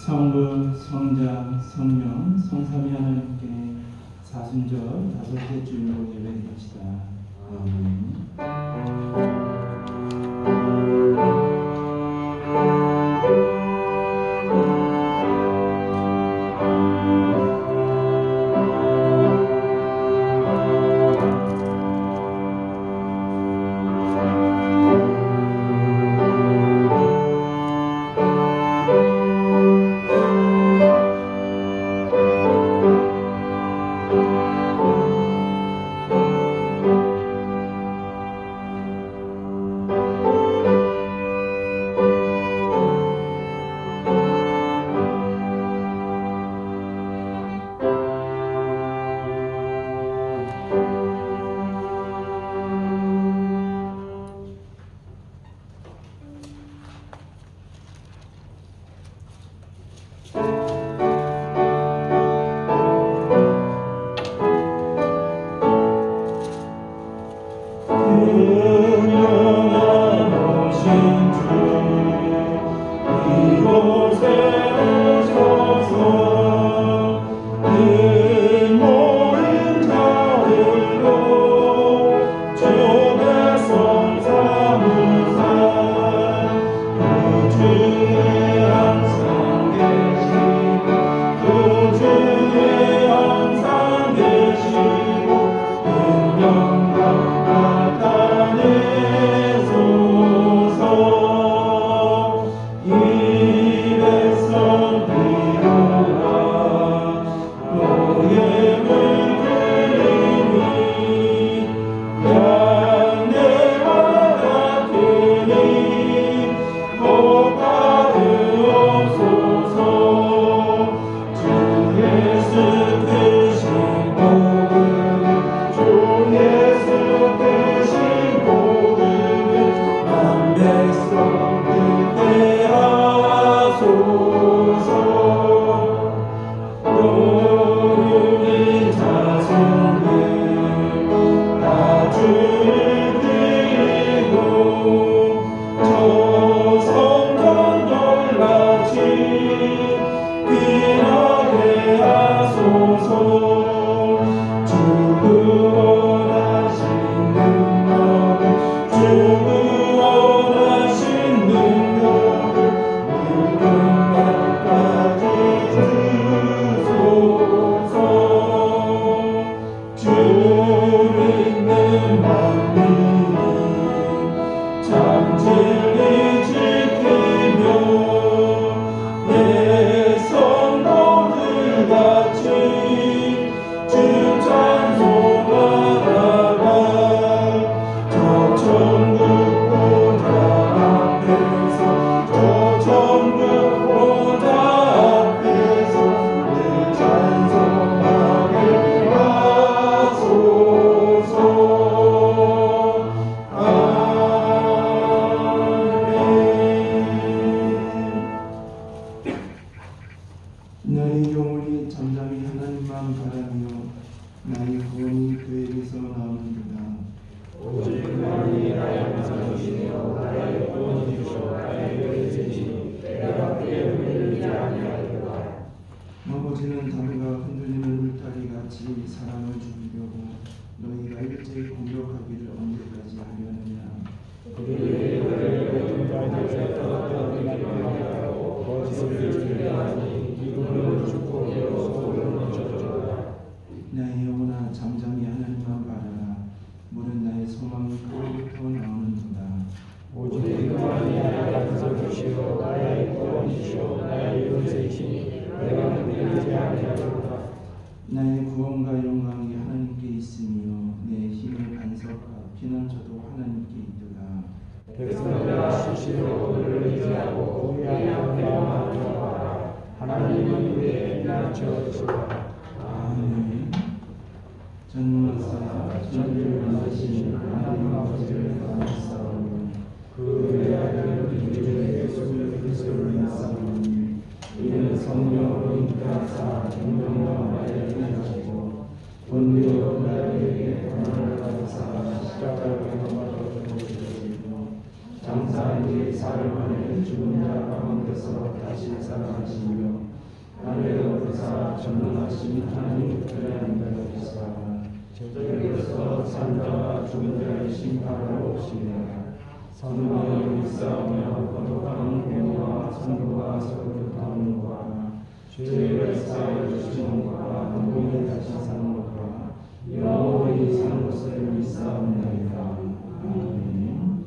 성부, 성자, 성령, 성삼위 하나님께 사순절 다섯째 주일로 예배드립시다. 아멘. 나의 영혼이 잠잠히 하나님만 바라며 나의 구원이 그에게서 나오는도다. 오직 하나님이 나의 항상이시며 나의 구원이시오 나의 요새시니 내가 그의 은혜를 아니하리로다. 아버지는 다루가 흔들리는 울타리같이 사람을 죽이려고 너희가 일제히 공격하기를 언제까지 하려느냐. 그들의 그를 모든 가운데서 떠났던 이가 하고 거짓을 주려하니 이분을 죽고 소를 멈춰주라. 나의 영혼아 잠잠히 하나님만 바라라. 물은 나의 소망이 그로부터 나오는도다. 오직 그만이 나의 항상이시오 나의 구원이시오 나의 요새시니 내가 그를 아니하리로다. 나의 구원과 영광이 하나님께 있으며 내 힘의 반석과 피난처도 하나님께 있도다. 백성들아 수시로 그를 의지하고 위하여 내어만 들어가라. 하나님은 우리의 피난처시다. 아멘. 전능하사 천지를 만드신 하나님 아버지를 감사하오니 그의 아들 우리 예수 그리스도를 믿사오니 이는 성령으로 인도하사 공동과 나를 하시고 본디오 pil라토에게 고난을 받으사 십자가에 못 박혀 죽으시고 장사한 뒤 사흘 만에 죽은 자 가운데서 다시 살아나시며 하늘의 보사 전능하신 하나님 그의 안배로서 저에게서 산자와 죽은 자의 심판하러 오시리라. 성령을 믿사오며 거룩한 공의와 선교와 서로타는 죄를 사하여 주시는 것과 눈물이 다시 사는 것과 영원히 사는 것을 믿사옵나이다. 아멘.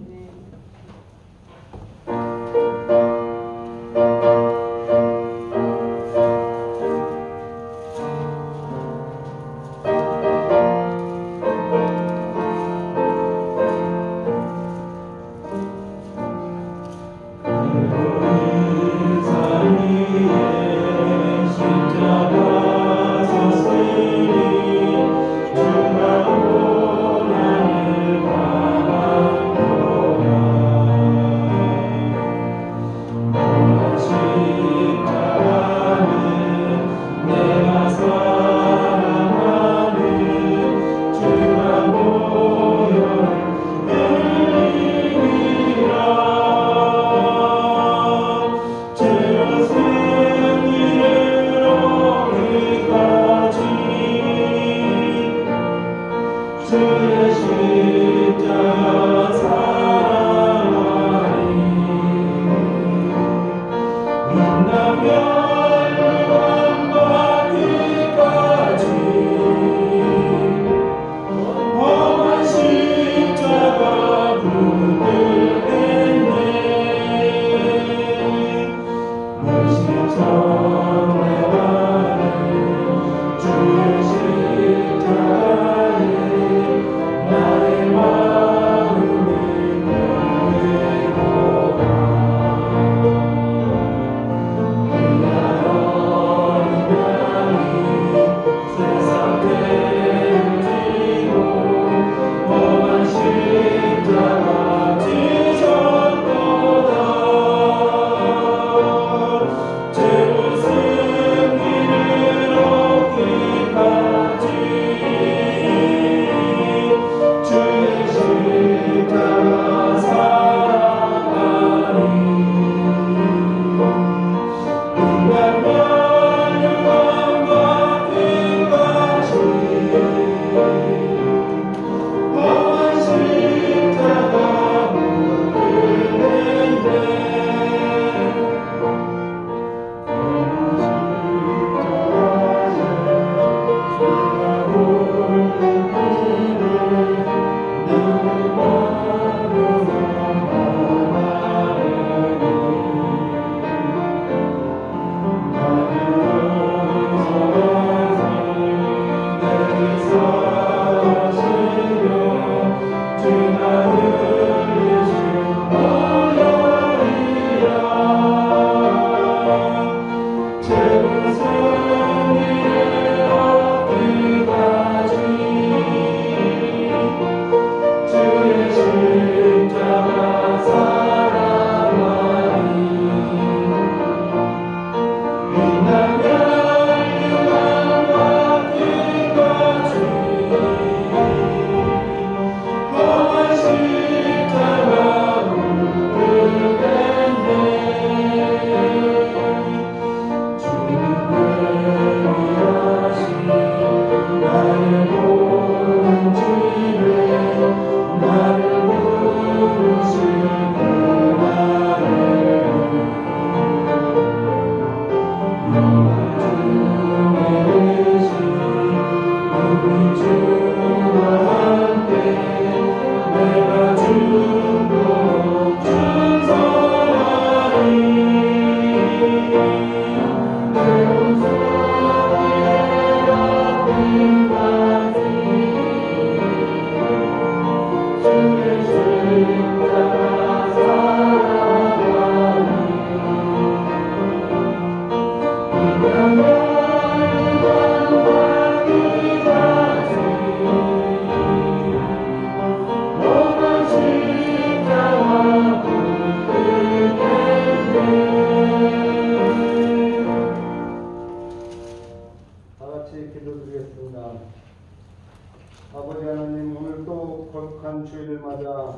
아버지 하나님, 오늘 또 거룩한 주일을 맞아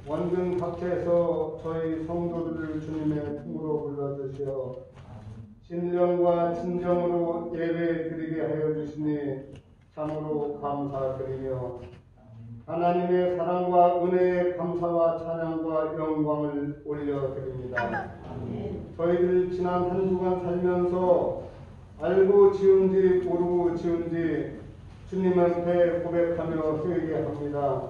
원근 각지에서 저희 성도들을 주님의 품으로 불러주시어 신령과 진정으로 예배 드리게 하여 주시니 참으로 감사드리며 하나님의 사랑과 은혜에 감사와 찬양과 영광을 올려드립니다. 저희들 지난 한 주간 살면서 알고 지은지 모르고 지은지 주님한테 고백하며 회개합니다.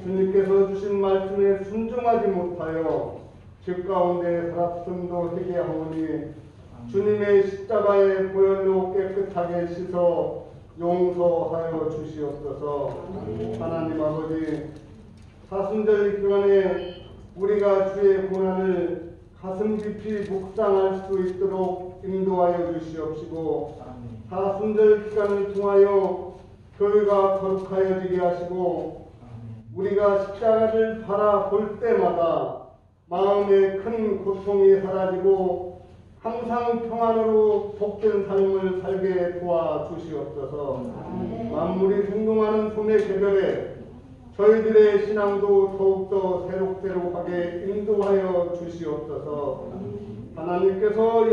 주님께서 주신 말씀에 순종하지 못하여 죄 가운데 살았음도 회개하오니 주님의 십자가의 보혈로 깨끗하게 씻어 용서하여 주시옵소서. 하나님 아버지, 사순절 기간에 우리가 주의 고난을 가슴 깊이 묵상할 수 있도록 인도하여 주시옵시고, 사순절 기간을 통하여 교회가 거룩하여지게 하시고, 우리가 십자가를 바라볼 때마다 마음의 큰 고통이 사라지고 항상 평안으로 복된 삶을 살게 도와주시옵소서. 만물이 생동하는 봄의 계절에 저희들의 신앙도 더욱더 새록새록하게 인도하여 주시옵소서. 하나님께서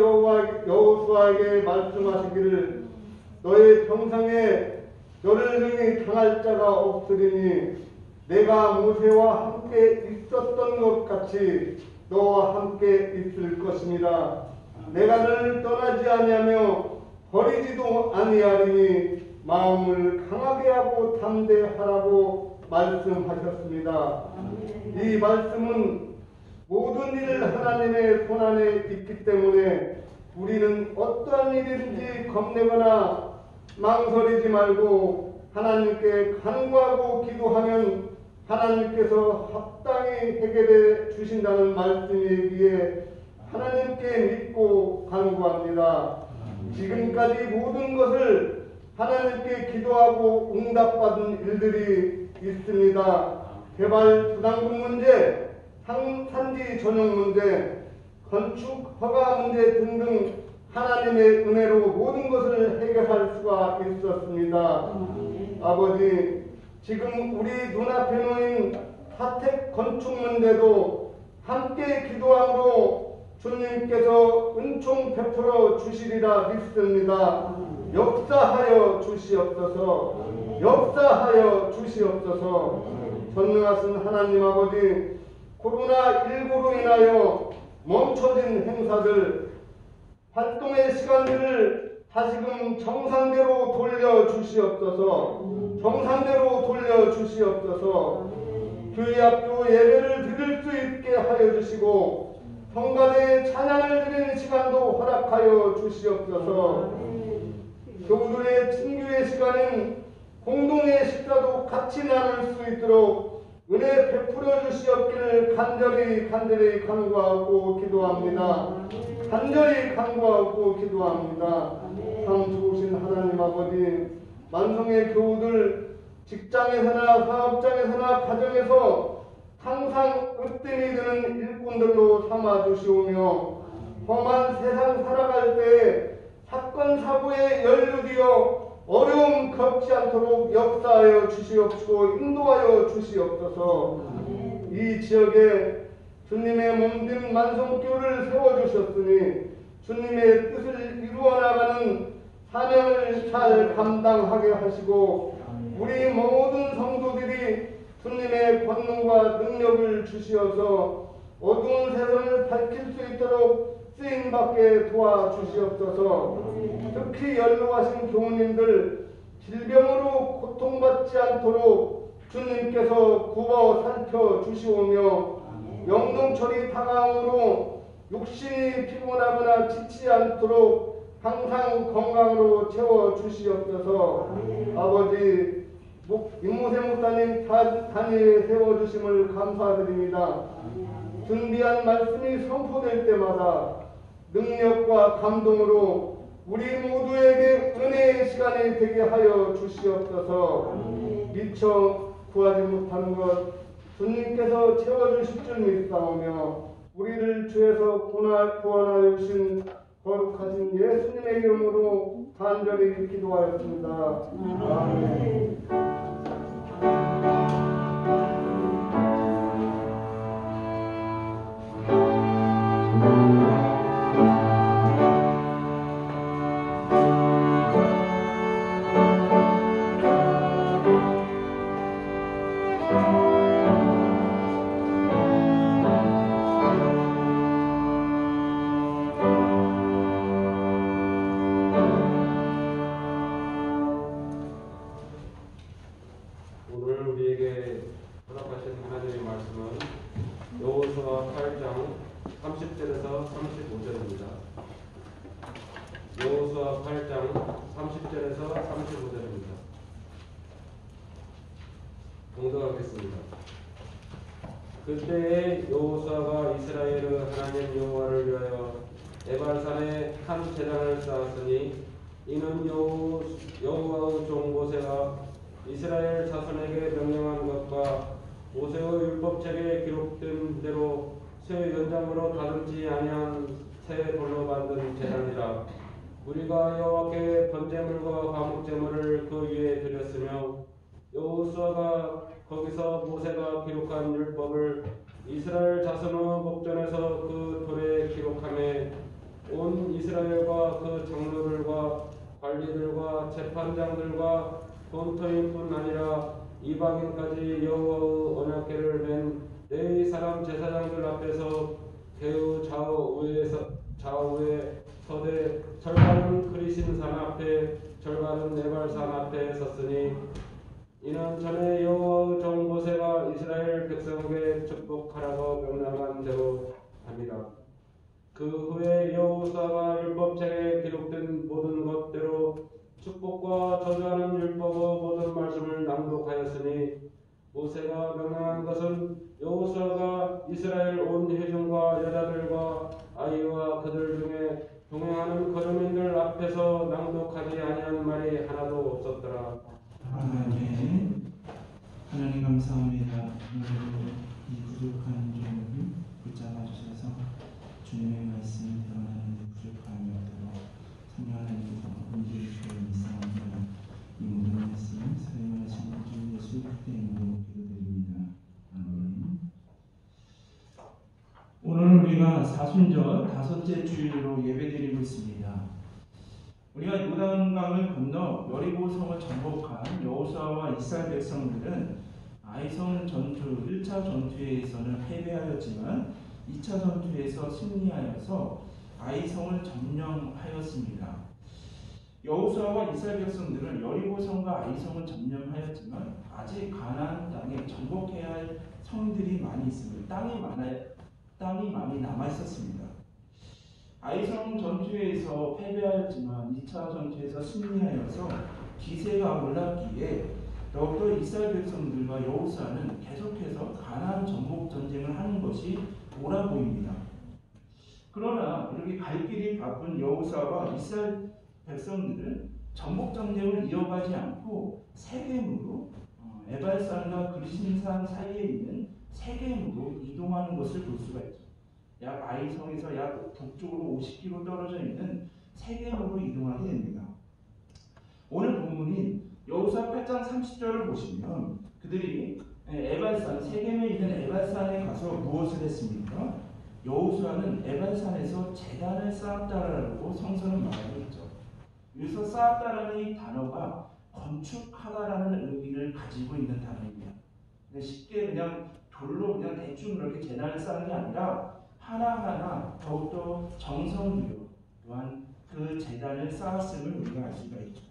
여호수아에게 말씀하시기를 너의 평생에 너를 능히 당할 자가 없으리니 내가 모세와 함께 있었던 것 같이 너와 함께 있을 것입니다. 내가 너를 떠나지 아니하며 버리지도 아니하리니 마음을 강하게 하고 담대하라고 말씀하셨습니다. 이 말씀은 모든 일을 하나님의 손안에 있기 때문에 우리는 어떠한 일인지 겁내거나 망설이지 말고 하나님께 간구하고 기도하면 하나님께서 합당히 해결해 주신다는 말씀이기에 하나님께 믿고 간구합니다. 지금까지 모든 것을 하나님께 기도하고 응답받은 일들이 있습니다. 개발 부담금 문제, 산지 전용 문제, 건축 허가 문제 등등 하나님의 은혜로 모든 것을 해결할 수가 있었습니다. 아버지, 지금 우리 눈앞에 놓인 사택 건축 문제도 함께 기도함으로 주님께서 은총 베풀어 주시리라 믿습니다. 역사하여 주시옵소서. 역사하여 주시옵소서. 전능하신 하나님 아버지, 코로나19로 인하여 멈춰진 행사들, 활동의 시간들을 다시금 정상대로 돌려주시옵소서. 정상대로 돌려주시옵소서. 교회 학교 예배를 드릴 수 있게 하여 주시고 성가대의 찬양을 드리는 시간도 허락하여 주시옵소서. 교우들의 친교의 시간인 공동의 식사도 같이 나눌 수 있도록 은혜 베풀어 주시옵기를 간절히 간구하고 기도합니다. 간절히 간구하고 기도합니다. 참 좋으신 하나님 아버지, 만성의 교우들 직장에서나 사업장에서나 가정에서 항상 으뜸이 되는 일꾼들로 삼아주시오며 험한 세상 살아갈 때 사건 사고에 연루되어 어려움 겪지 않도록 역사하여 주시옵시고 인도하여 주시옵소서. 이 지역에 주님의 몸된 만성교를 세워주셨으니 주님의 뜻을 이루어나가는 사명을 잘 감당하게 하시고 우리 모든 성도들이 주님의 권능과 능력을 주시어서 어두운 세상을 밝힐 수 있도록 쓰임받게 도와주시옵소서. 특히 연로하신 교우님들 질병으로 고통받지 않도록 주님께서 굽어 살펴주시오며 영농철이 다가오므로 육신이 피곤하거나 지치지 않도록 항상 건강으로 채워주시옵소서. 아버지, 임무세 목사님 단위에 세워주심을 감사드립니다. 준비한 말씀이 선포될 때마다 능력과 감동으로 우리 모두에게 은혜의 시간이 되게 하여 주시옵소서. 미처 구하지 못한 것 주님께서 채워주실 줄 믿사오며 우리를 죄에서 구원하여 주신 거룩하신 예수님의 이름으로 간절히 기도하였습니다. 아멘. 30절에서 35절입니다. 여호수아 8장 30절에서 35절입니다. 봉독하겠습니다. 그때에 여호수아가 이스라엘의 하나님 여호와를 위하여 에발산에 한 제단을 쌓았으니 이는 여호와의 종 모세가 이스라엘 자손에게 명령한 것과 모세의 율법책에 기록된 대로 새 연장으로 다듬지 아니한 새 돌로 만든 제단이라. 우리가 여호와께 번제물과 화목제물을 그 위에 드렸으며 여호수아가 거기서 모세가 기록한 율법을 이스라엘 자손의 목전에서 그 돌에 기록하며 온 이스라엘과 그 장로들과 관리들과 재판장들과 본토인뿐 아니라 이방인까지 여호와의 언약궤를 맨 네 사람 제사장들 앞에서 개의 좌우에 서되 절반은 그리신 산 앞에 절반은 에발산 앞에 섰으니 이는 전에 여호와의 종 모세가 이스라엘 백성에게 축복하라고 명령한 대로 합니다. 그 후에 여호수아가 율법책에 기록된 모든 것대로 축복과 저주하는 율법의 모든 말씀을 낭독하였으니 모세가 명령한 것은 여호수아가 이스라엘 온 회중과 여자들과 아이와 그들 중에 동행하는 거주민들 앞에서 낭독하지 아니한 말이 하나도 없었더라. 아멘. 하나님 감사합니다. 오늘도 이 부족한 종을 붙잡아 주셔서 주님의 말씀을 드러나는 데 부족함이 없도록 성령 하나님께서 은혜를 주시고 있사옵니다. 이 모든 말씀 사용하신 주 예수 그리스도의 이름으로 기도드립니다. 아멘. 오늘 우리가 사순절 다섯째 주일로 예배드리고 있습니다. 우리가 요단강을 건너 여리고 성을 정복한 여호수아와 이스라엘 백성들은 아이성 전투 1차 전투에서는 패배하였지만 2차 전투에서 승리하여서 아이성을 점령하였습니다. 여호수아와 이스라엘 백성들은 여리고 성과 아이성을 점령하였지만 아직 가나안 땅에 정복해야 할 성들이 많이 있습니다. 땅이 많이 남아 있었습니다. 아이성 전투에서 패배하였지만 2차 전투에서 승리하여서 기세가 올랐기에 더욱더 이스라엘 백성들과 여호수아는 계속해서 가나안 정복 전쟁을 하는 것이 옳아 보입니다. 그러나 이렇게 갈 길이 바쁜 여호수아와 이스라엘 백성들은 정복 전쟁을 이어가지 않고 세겜으로 에발산과 그리신산 사이에 있는 세겜으로 이동하는 것을 볼 수가 있죠. 약 아이성에서 약 북쪽으로 50km 떨어져 있는 세겜으로 이동하게 됩니다. 오늘 본문인 여호수아 8장 30절을 보시면 그들이 에발산, 세겜에 있는 에발산에 가서 무엇을 했습니까? 여호수아는 에발산에서 제단을 쌓았다라고 성서는 말하고 있죠. 여기서 쌓았다라는 이 단어가 건축하다라는 의미를 가지고 있는 단어입니다. 쉽게 그냥 돌로 그냥 대충 이렇게 제단을 쌓는 게 아니라 하나하나 더욱더 정성들여 또한 그 제단을 쌓았음을 우리가 알 수가 있죠.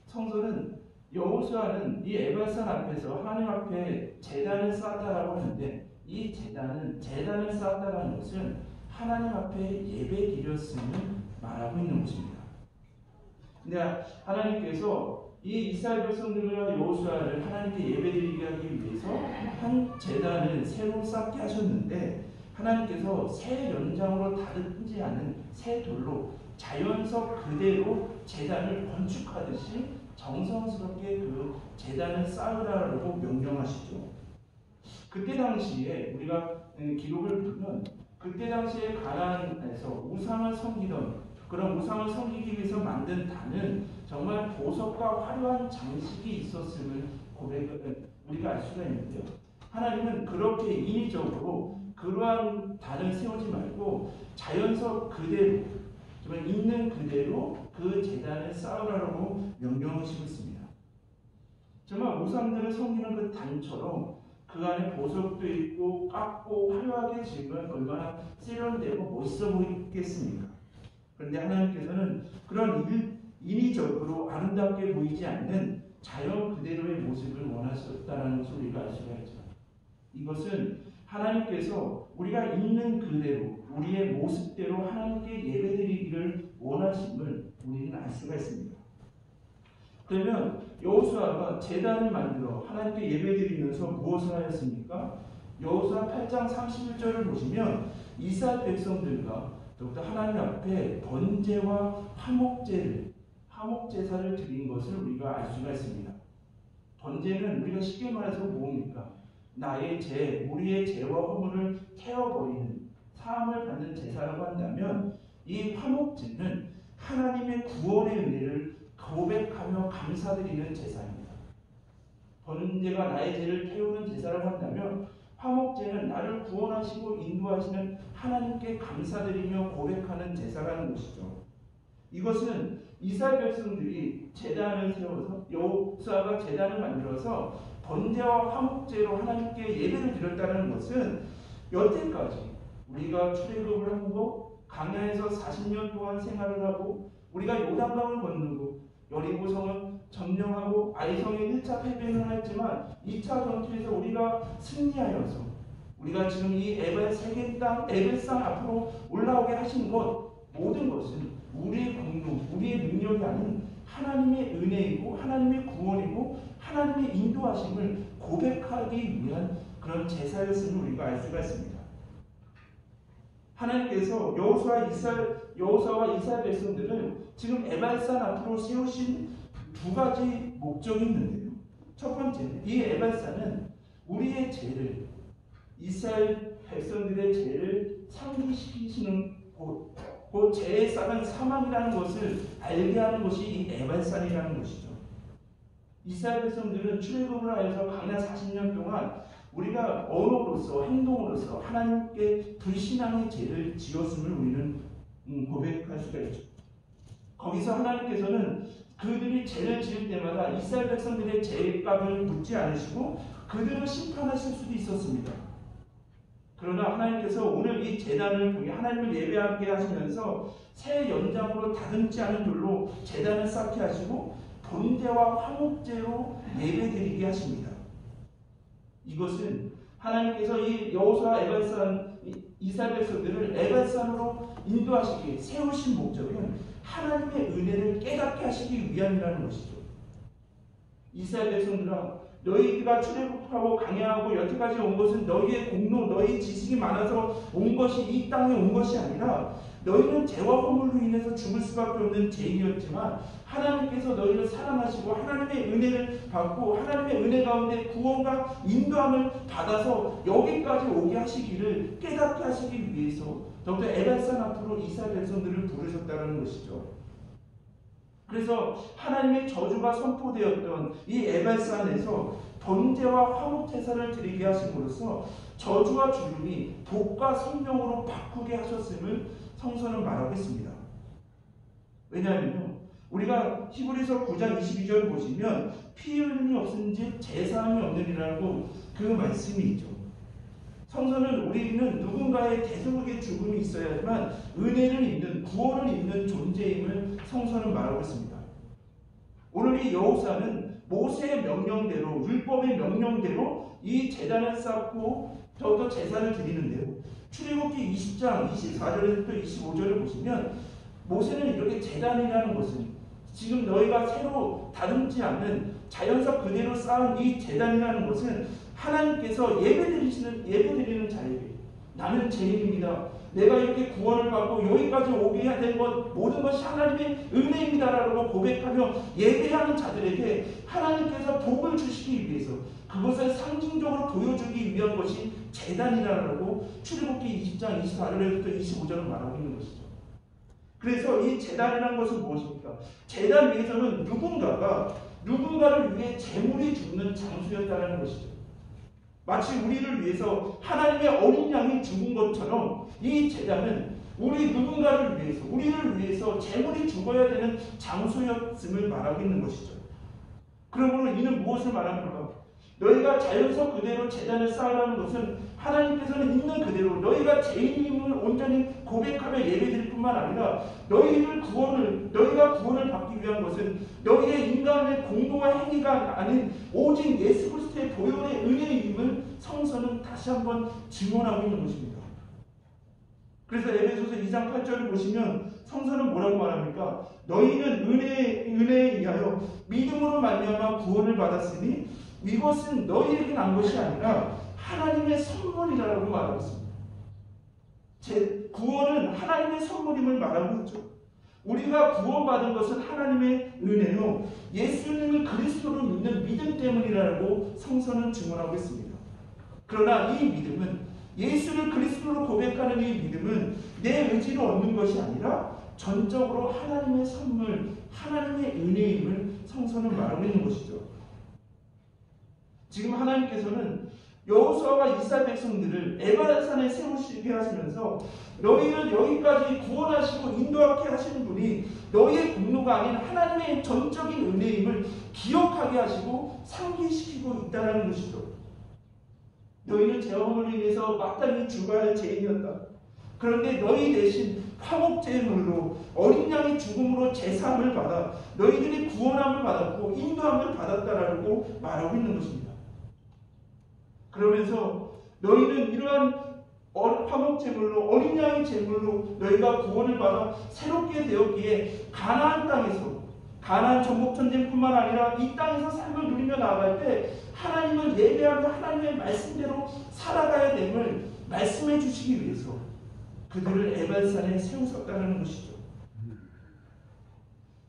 성서는 여호수아는 이 에발산 앞에서 하나님 앞에 제단을 쌓았다라고 하는데 이 제단을 쌓았다라는 것은 하나님 앞에 예배 드렸음을 말하고 있는 것입니다. 근데 하나님께서 이 이스라엘 백성들과 여호수아를 하나님께 예배드리게 하기 위해서 한 제단을 새로 쌓게 하셨는데 하나님께서 새 연장으로 다듬지 않은 새 돌로 자연석 그대로 제단을 건축하듯이 정성스럽게 그 제단을 쌓으라고 명령하시죠. 그때 당시에 우리가 기록을 보면 그때 당시에 가나안에서 우상을 섬기던 그런 우상을 섬기기 위해서 만든 단은 정말 보석과 화려한 장식이 있었음을 우리가 알 수가 있는데요. 하나님은 그렇게 인위적으로 그러한 단을 세우지 말고 자연석 그대로 정말 있는 그대로 그 제단을 쌓으라고 명령하시고 있습니다. 정말 우상들을 섬기는 그 단처럼 그 안에 보석도 있고 깎고 화려하게 지으면 얼마나 세련되고 멋있어 보이겠습니까? 그런데 하나님께서는 그런 인위적으로 아름답게 보이지 않는 자연 그대로의 모습을 원하셨다는 것을 우리가 알 수가 있죠. 이것은 하나님께서 우리가 있는 그대로 우리의 모습대로 하나님께 예배드리기를 원하심을 우리는 알 수가 있습니다. 그러면 여호수아가 제단을 만들어 하나님께 예배드리면서 무엇을 하였습니까? 여호수아 8장 31절을 보시면 이스라엘 백성들과 더욱더 하나님 앞에 번제와 화목제사를 드린 것을 우리가 알 수가 있습니다. 번제는 우리가 쉽게 말해서 뭡니까? 나의 죄, 우리의 죄와 허물을 태워버리는 사함을 받는 제사라고 한다면, 이 화목제는 하나님의 구원의 은혜를 고백하며 감사드리는 제사입니다. 번제가 나의 죄를 태우는 제사라고 한다면, 화목제는 나를 구원하시고 인도하시는 하나님께 감사드리며 고백하는 제사라는 것이죠. 이것은 이스라엘 백성들이 제단을 세워서 여호수아가 제단을 만들어서 번제와 화목제로 하나님께 예배를 드렸다는 것은 여태까지 우리가 출애굽을 하고 광야에서 40년 동안 생활을 하고 우리가 요단강을 건너고 여리고성을 점령하고 아이성의 1차 패배는 했지만 2차 전투에서 우리가 승리하여서 우리가 지금 이 세계 땅 에벨산 앞으로 올라오게 하신 것, 모든 것은 우리의 공로, 우리의 능력이 아닌 하나님의 은혜이고 하나님의 구원이고 하나님의 인도하심을 고백하기 위한 그런 제사였음을 우리가 알 수가 있습니다. 하나님께서 여호수아와 이스라엘 백성들은 지금 에발산 앞으로 세우신 두 가지 목적이 있는데요. 첫 번째는 이 에발산은 우리의 죄를, 이스라엘 백성들의 죄를 상기시키시는 그 죄의 싹은 사망이라는 것을 알게 하는 것이 이 에발산이라는 것이죠. 이스라엘 백성들은 출애굽을 하여서 광야 40년 동안 우리가 언어로서 행동으로서 하나님께 불신앙의 죄를 지었음을 우리는 고백할 수가 있죠. 거기서 하나님께서는 그들이 죄를 지을 때마다 이스라엘 백성들의 죄값을 묻지 않으시고 그들을 심판하실 수도 있었습니다. 그러나 하나님께서 오늘 이 제단을 통해 하나님을 예배하게 하시면서 새 연장으로 다듬지 않은 돌로 제단을 쌓게 하시고 번제와 화목제로 예배드리게 하십니다. 이것은 하나님께서 이 여호수아 에발산 이스라엘 백성들을 에발산으로 인도하시기 세우신 목적은 하나님의 은혜를 깨닫게 하시기 위함이라는 것이죠. 이스라엘 백성들아, 너희가 출애굽하고 강야하고 여태까지 온 것은 너희의 공로, 너희 지식이 많아서 온 것이 이 땅에 온 것이 아니라 너희는 죄와 허물로 인해서 죽을 수밖에 없는 죄인이었지만 하나님께서 너희를 사랑하시고 하나님의 은혜를 받고 하나님의 은혜 가운데 구원과 인도함을 받아서 여기까지 오게 하시기를 깨닫게 하시기 위해서 더욱더 에발산 앞으로 이스라엘 백성들을 부르셨다는 것이죠. 그래서 하나님의 저주가 선포되었던 이 에발산에서 번제와 화목제사를 드리게 하심으로써 저주와 죽음이 복과 생명으로 바꾸게 하셨음을 성서는 말하겠습니다. 왜냐하면요, 우리가 히브리서 9장 22절 보시면 피 흘림이 없은즉 제사함이 없느니라고 그 말씀이 있죠. 성서는 우리는 누군가의 대속의 죽음이 있어야지만 은혜를 입는, 구원을 입는 존재임을 성서는 말하고 있습니다. 오늘 이 여호수아는 모세의 명령대로, 율법의 명령대로 이 제단을 쌓고 더욱더 제사를 드리는데요. 출애굽기 20장 24절에서 25절을 보시면 모세는 이렇게 제단이라는 것은 지금 너희가 새로 다듬지 않는 자연석 그대로 쌓은 이 제단이라는 것은 하나님께서 예배드리는 자에게 나는 죄인입니다. 내가 이렇게 구원을 받고 여기까지 오게 된 것 모든 것이 하나님의 은혜입니다라고 고백하며 예배하는 자들에게 하나님께서 복을 주시기 위해서 그것을 상징적으로 보여주기 위한 것이 제단이라고 출애굽기 20장 24절에부터 25절을 말하고 있는 것이죠. 그래서 이 제단이라는 것은 무엇입니까? 제단 위에서는 누군가를 위해 제물이 죽는 장소였다는 것이죠. 마치 우리를 위해서 하나님의 어린 양이 죽은 것처럼 이 제단은 우리를 위해서 제물이 죽어야 되는 장소였음을 말하고 있는 것이죠. 그러므로 이는 무엇을 말합니까? 너희가 자연석 그대로 제단을 쌓으라는 것은 하나님께서는 있는 그대로 너희가 죄인임을 온전히 고백하며 예배드릴 뿐만 아니라 너희가 구원을 받기 위한 것은 너희의 인간의 공로와 행위가 아닌 오직 예수 그리스도의 보혈의 은혜임을 성서는 다시 한번 증언하고 있는 것입니다. 그래서 에베소서 2장 8절을 보시면 성서는 뭐라고 말합니까? 너희는 은혜에 의하여 믿음으로 말미암아 구원을 받았으니 이것은 너희에게 난 것이 아니라 하나님의 선물이라고 말하고 있습니다. 구원은 하나님의 선물임을 말하고 있죠. 우리가 구원받은 것은 하나님의 은혜요, 예수님을 그리스도로 믿는 믿음 때문이라고 성서는 증언하고 있습니다. 그러나 이 믿음은, 예수를 그리스도로 고백하는 이 믿음은 내 의지로 얻는 것이 아니라 전적으로 하나님의 선물, 하나님의 은혜임을 성서는 말하고 있는 것이죠. 지금 하나님께서는 여호수아와 이스라엘 백성들을 에발산에 세우시게 하시면서 너희를 여기까지 구원하시고 인도하게 하시는 분이 너희의 공로가 아닌 하나님의 전적인 은혜임을 기억하게 하시고 상기시키고 있다는 것이죠. 너희는 죄악으로 인해서 마땅히 죽어야 할 죄인이었다. 그런데 너희 대신 화목제물로 어린 양의 죽음으로 제사함을 받아 너희들이 구원함을 받았고 인도함을 받았다라고 말하고 있는 것입니다. 그러면서 너희는 이러한 화목제물로 어린 양의 제물로 너희가 구원을 받아 새롭게 되었기에 가나안 땅에서, 가나안 전복 전쟁뿐만 아니라 이 땅에서 삶을 누리며 나아갈 때 하나님을 예배하며 하나님의 말씀대로 살아가야 됨을 말씀해 주시기 위해서 그들을 에발산에 세우셨다는 것이죠.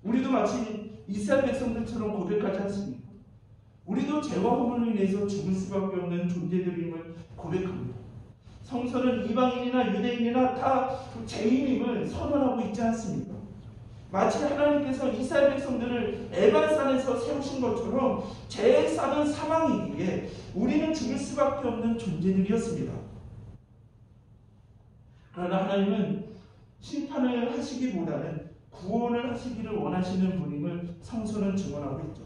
우리도 마치 이스라엘 백성들처럼 고백하지 않습니까? 우리도 죄와 허물로 인해서 죽을 수밖에 없는 존재들임을 고백합니다. 성서는 이방인이나 유대인이나 다 죄인임을 선언하고 있지 않습니까? 마치 하나님께서 이스라엘 백성들을 에발산에서 세우신 것처럼 죄의 싹은 사망이기에 우리는 죽을 수밖에 없는 존재들이었습니다. 그러나 하나님은 심판을 하시기보다는 구원을 하시기를 원하시는 분임을 성서는 증언하고 있죠.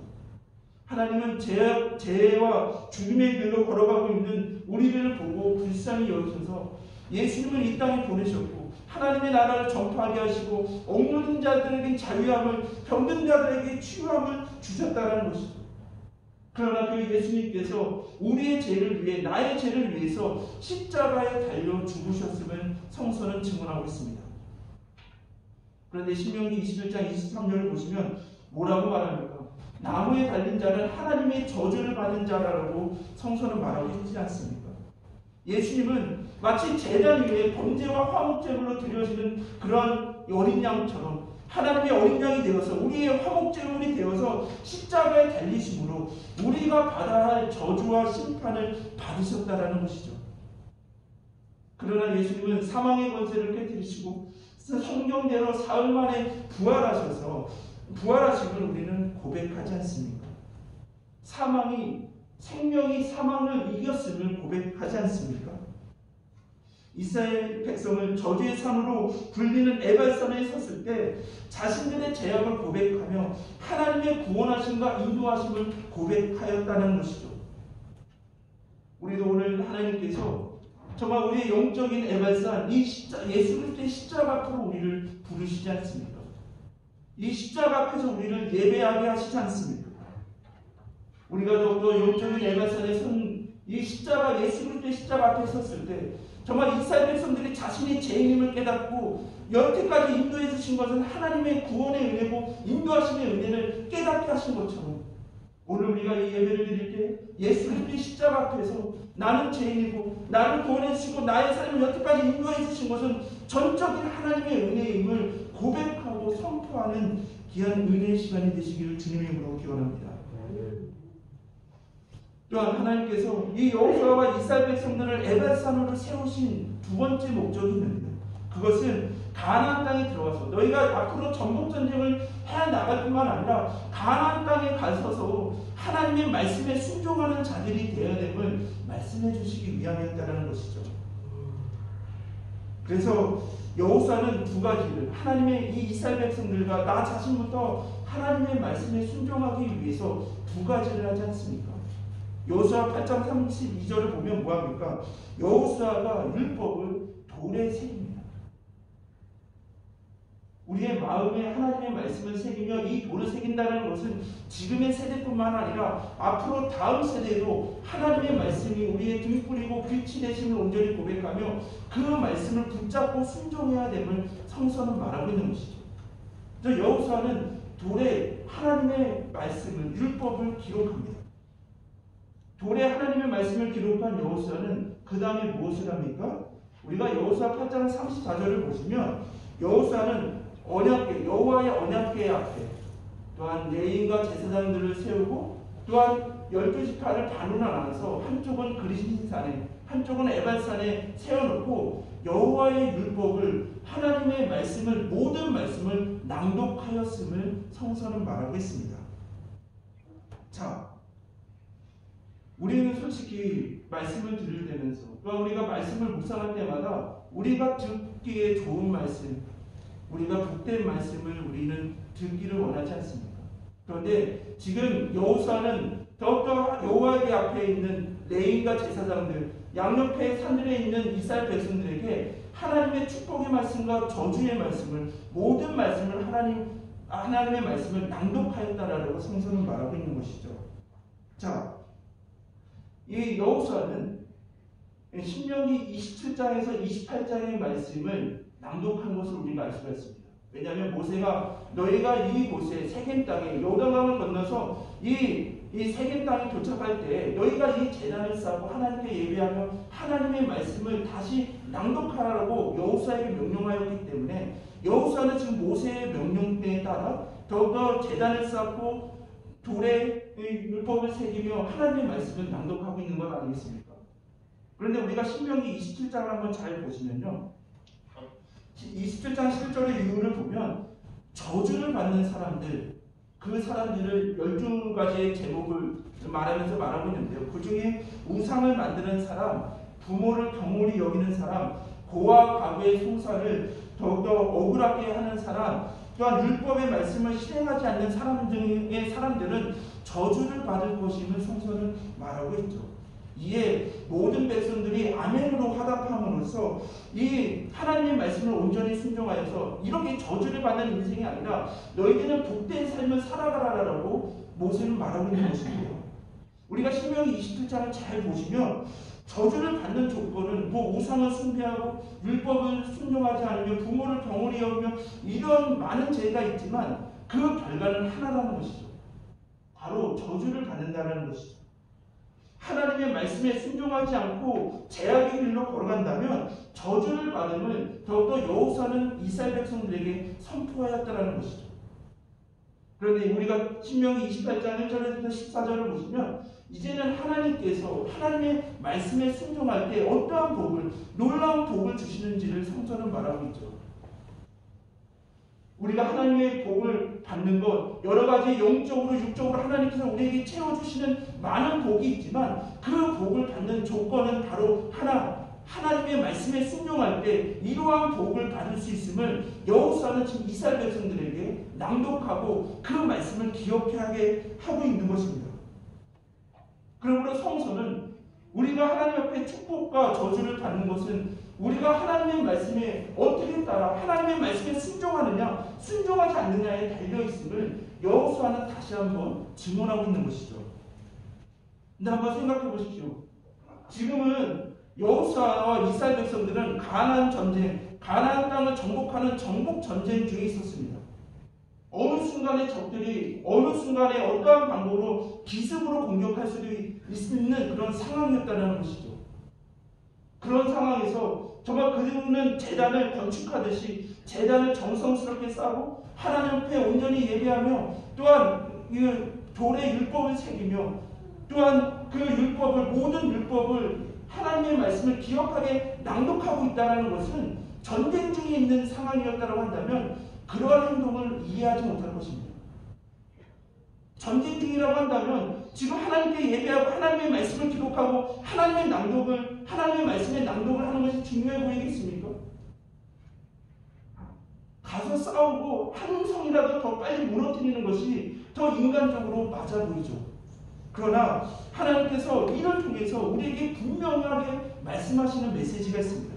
하나님은 죄와 죽음의 길로 걸어가고 있는 우리를 보고 불쌍히 여기셔서 예수님을 이 땅에 보내셨고 하나님의 나라를 전파하게 하시고 억누른 자들에게 자유함을, 병든 자들에게 치유함을 주셨다는 것이죠. 그러나 그 예수님께서 우리의 죄를 위해, 나의 죄를 위해서 십자가에 달려 죽으셨음을 성서는 증언하고 있습니다. 그런데 신명기 21장 23절을 보시면 뭐라고 말합니까? 나무에 달린 자는 하나님의 저주를 받은 자라고 성서는 말하고 있지 않습니까? 예수님은 마치 제단 위에 번제와 화목제물로 드려지는 그러한 어린 양처럼 하나님의 어린 양이 되어서 우리의 화목제물이 되어서 십자가에 달리심으로 우리가 받아야 할 저주와 심판을 받으셨다라는 것이죠. 그러나 예수님은 사망의 권세를 깨뜨리시고 성경대로 사흘 만에 부활하심을 우리는 고백하지 않습니까? 생명이 사망을 이겼음을 고백하지 않습니까? 이스라엘 백성은 저주의 산으로 불리는 에발산에 섰을 때 자신들의 죄악을 고백하며 하나님의 구원하심과 인도하심을 고백하였다는 것이죠. 우리도 오늘 하나님께서 정말 우리의 영적인 에발산, 이 예수 그리스도의 십자가 앞으로 우리를 부르시지 않습니까? 이 십자가 앞에서 우리를 예배하게 하시지 않습니까? 우리가 더욱더 영적인 에발산에 선 이 십자가, 예수 그리스도의 십자가 앞에 섰을 때 정말 이스라엘 백성들이 자신의 죄인임을 깨닫고 여태까지 인도해 주신 것은 하나님의 구원의 은혜고 인도하심의 은혜를 깨닫게 하신 것처럼 오늘 우리가 이 예배를 드릴 때 예수 그리스도의 십자가 앞에서 나는 죄인이고 나를 구원해 주시고 나의 삶을 여태까지 인도해 주신 것은 전적인 하나님의 은혜임을 고백하고 선포하는 귀한 은혜의 시간이 되시기를 주님의 이름으로 기원합니다. 또한 하나님께서 이 여호수아와 이스라엘 백성들을 에발산으로 세우신 두 번째 목적이 있는데 그것은 가나안 땅에 들어가서 너희가 앞으로 전복 전쟁을 해 나갈 뿐만 아니라 가나안 땅에 가서서 하나님의 말씀에 순종하는 자들이 되어야 됨을 말씀해 주시기 위함이었다는 것이죠. 그래서 여호수아는 두 가지를 하나님의 이 이스라엘 백성들과 나 자신부터 하나님의 말씀에 순종하기 위해서 두 가지를 하지 않습니까? 여호수아 8장 32절을 보면 뭐합니까? 여호수아가 율법을 돌에 새깁니다. 우리의 마음에 하나님의 말씀을 새기며 이 돌을 새긴다는 것은 지금의 세대뿐만 아니라 앞으로 다음 세대에도 하나님의 말씀이 우리의 등불이고 빛이 되심을 온전히 고백하며 그 말씀을 붙잡고 순종해야 됨을 성서는 말하고 있는 것이죠. 그래서 여호수아는 돌에 하나님의 말씀을, 율법을 기록합니다. 돌에 하나님의 말씀을 기록한 여호수아는 그 다음에 무엇을 합니까? 우리가 여호수아 8장 34절을 보시면 여호수아는 언약궤, 여호와의 언약궤 앞에 또한 레위인과 제사장들을 세우고 또한 12지파를 반으로 나눠서 한쪽은 그리신산에 한쪽은 에발산에 세워놓고 여호와의 율법을 하나님의 말씀을 모든 말씀을 낭독하였음을 성서는 말하고 있습니다. 자, 우리는 솔직히 말씀을 들을 때면서 또 우리가 말씀을 묵상할 때마다 우리가 듣기에 좋은 말씀, 우리가 복된 말씀을 우리는 듣기를 원하지 않습니까? 그런데 지금 여호수아는 더욱더 여호와의 앞에 있는 레위인과 제사장들, 양옆에 산들에 있는 이스라엘 백성들에게 하나님의 축복의 말씀과 저주의 말씀을, 모든 말씀을 하나님의 말씀을 낭독하였다라고 성서는 말하고 있는 것이죠. 자, 이 여호수아는 신명기 27장에서 28장의 말씀을 낭독한 것을 우리가 알 수가 있습니다. 왜냐하면 모세가 너희가 이곳에 세겜 땅에 요단강을 건너서 이 세겜 땅에 도착할 때 너희가 이 제단을 쌓고 하나님께 예배하며 하나님의 말씀을 다시 낭독하라고 여호수아에게 명령하였기 때문에 여호수아는 지금 모세의 명령에 따라 더욱더 제단을 쌓고 돌에 율법을 새기며 하나님의 말씀을 낭독하고 있는 것 아니겠습니까? 그런데 우리가 신명기 27장을 한번 잘 보시면요, 27장 11절의 이유를 보면 저주를 받는 사람들, 그 사람들을 12가지의 제목을 말하면서 말하고 있는데요. 그 중에 우상을 만드는 사람, 부모를 경홀히 여기는 사람, 고아 가부의 송사를 더욱더 억울하게 하는 사람, 또한 율법의 말씀을 실행하지 않는 사람 등의 사람들은 저주를 받을 것임을 성서는 말하고 있죠. 이에 모든 백성들이 아멘으로 화답함으로써 이 하나님의 말씀을 온전히 순종하여서 이렇게 저주를 받는 인생이 아니라 너희들은 복된 삶을 살아가라라고 모세는 말하고 있는 것이고요. 우리가 신명기 27장을 잘 보시면 저주를 받는 조건은 우상을 숭배하고 율법을 순종하지 않으며 부모를 경홀히 여기며 이런 많은 죄가 있지만 그 결과는 하나라는 것이죠. 바로 저주를 받는다는 것이죠. 하나님의 말씀에 순종하지 않고 제약의 길로 걸어간다면 저주를 받음을 더욱더 여호수아는 이스라엘 백성들에게 선포하였다는 것이죠. 그런데 우리가 신명기 28장 1절에서 14절을 보시면 이제는 하나님께서 하나님의 말씀에 순종할 때 어떠한 복을, 놀라운 복을 주시는지를 성서는 말하고 있죠. 우리가 하나님의 복을 받는 것, 여러 가지 영적으로 육적으로 하나님께서 우리에게 채워주시는 많은 복이 있지만 그 복을 받는 조건은 바로 하나님의 말씀에 순종할 때 이러한 복을 받을 수 있음을 여호수아는 지금 이스라엘 백성들에게 낭독하고 그 말씀을 기억하게 하고 있는 것입니다. 그러므로 성서는 우리가 하나님 앞에 축복과 저주를 받는 것은 우리가 하나님의 말씀에 어떻게 따라 하나님의 말씀에 순종하느냐 순종하지 않느냐에 달려있음을 여호수아는 다시 한번 증언하고 있는 것이죠. 근데 한번 생각해 보십시오. 지금은 여호수아와 이스라엘 백성들은 가나안 전쟁, 가나안 땅을 정복하는 정복 전쟁 중에 있었습니다. 어느 순간에 적들이 어느 순간에 어떠한 방법으로 기습으로 공격할 수도 있는 그런 상황이었다는 것이죠. 그런 상황에서 정말 그들은 제단을 건축하듯이 제단을 정성스럽게 쌓고 하나님 앞에 온전히 예배하며 또한 그 돌의 율법을 새기며 또한 그 율법을 모든 율법을 하나님의 말씀을 기억하게 낭독하고 있다는 것은 전쟁 중에 있는 상황이었다고 한다면 그러한 행동을 이해하지 못할 것입니다. 전쟁 중이라고 한다면 지금 하나님께 예배하고 하나님의 말씀을 기록하고 하나님의 말씀의 낭독을 하는 것이 중요해 보이겠습니까? 가서 싸우고 한 성이라도 더 빨리 무너뜨리는 것이 더 인간적으로 맞아 보이죠. 그러나 하나님께서 이를 통해서 우리에게 분명하게 말씀하시는 메시지가 있습니다.